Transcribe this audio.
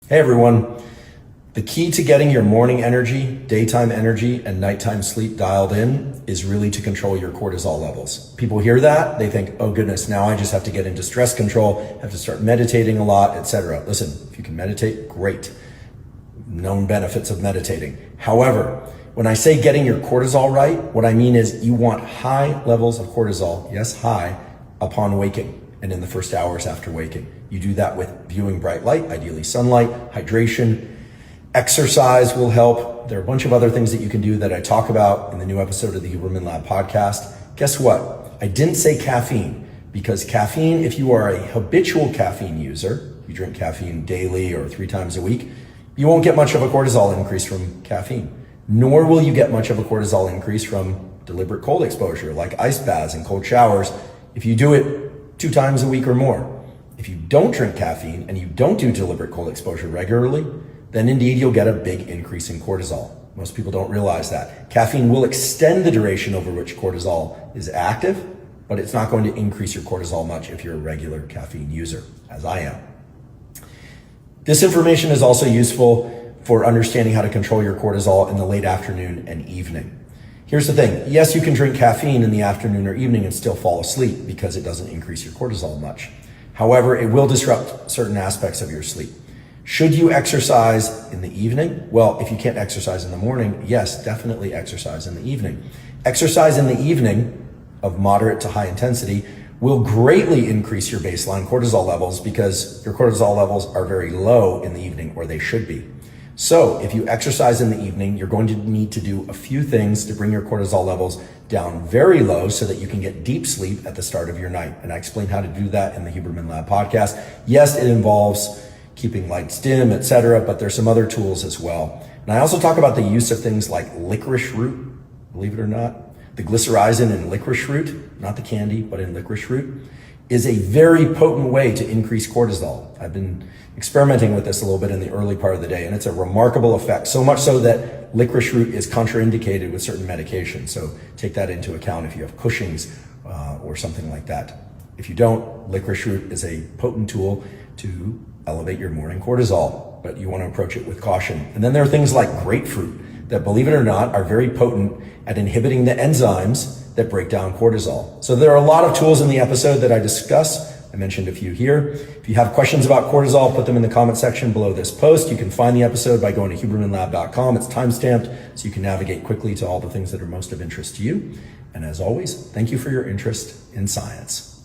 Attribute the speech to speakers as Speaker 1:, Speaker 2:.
Speaker 1: Hey everyone. The key to getting your morning energy, daytime energy, and nighttime sleep dialed in is really to control your cortisol levels. People hear that, they think, oh goodness, now I just have to get into stress control, have to start meditating a lot, etc. Listen, if you can meditate, great. Known benefits of meditating. However, when I say getting your cortisol right, what I mean is you want high levels of cortisol, yes, high, upon waking and in the first hours after waking. You do that with viewing bright light, ideally sunlight, hydration. Exercise will help. There are a bunch of other things that you can do that I talk about in the new episode of the Huberman Lab podcast. Guess what? I didn't say caffeine because caffeine, if you are a habitual caffeine user, you drink caffeine daily or 3 times a week, you won't get much of a cortisol increase from caffeine, nor will you get much of a cortisol increase from deliberate cold exposure like ice baths and cold showers if you do it 2 times a week or more. If you don't drink caffeine and you don't do deliberate cold exposure regularly, then indeed you'll get a big increase in cortisol. Most people don't realize that. Caffeine will extend the duration over which cortisol is active, but it's not going to increase your cortisol much if you're a regular caffeine user, as I am. This information is also useful for understanding how to control your cortisol in the late afternoon and evening. Here's the thing. Yes, you can drink caffeine in the afternoon or evening and still fall asleep because it doesn't increase your cortisol much. However, it will disrupt certain aspects of your sleep. Should you exercise in the evening? Well, if you can't exercise in the morning, yes, definitely exercise in the evening. Exercise in the evening of moderate to high intensity will greatly increase your baseline cortisol levels because your cortisol levels are very low in the evening, or they should be. So if you exercise in the evening, you're going to need to do a few things to bring your cortisol levels down very low so that you can get deep sleep at the start of your night. And I explain how to do that in the Huberman Lab podcast. Yes, it involves keeping lights dim, etc., but there's some other tools as well. And I also talk about the use of things like licorice root, believe it or not. The glycyrrhizin in licorice root, not the candy, but in licorice root, is a very potent way to increase cortisol. I've been experimenting with this a little bit in the early part of the day, and it's a remarkable effect, so much so that licorice root is contraindicated with certain medications. So take that into account if you have Cushing's or something like that. If you don't, licorice root is a potent tool to elevate your morning cortisol, but you want to approach it with caution. And then there are things like grapefruit that, believe it or not, are very potent at inhibiting the enzymes that break down cortisol. So there are a lot of tools in the episode that I discuss. I mentioned a few here. If you have questions about cortisol, put them in the comment section below this post. You can find the episode by going to hubermanlab.com. It's timestamped, so you can navigate quickly to all the things that are most of interest to you. And as always, thank you for your interest in science.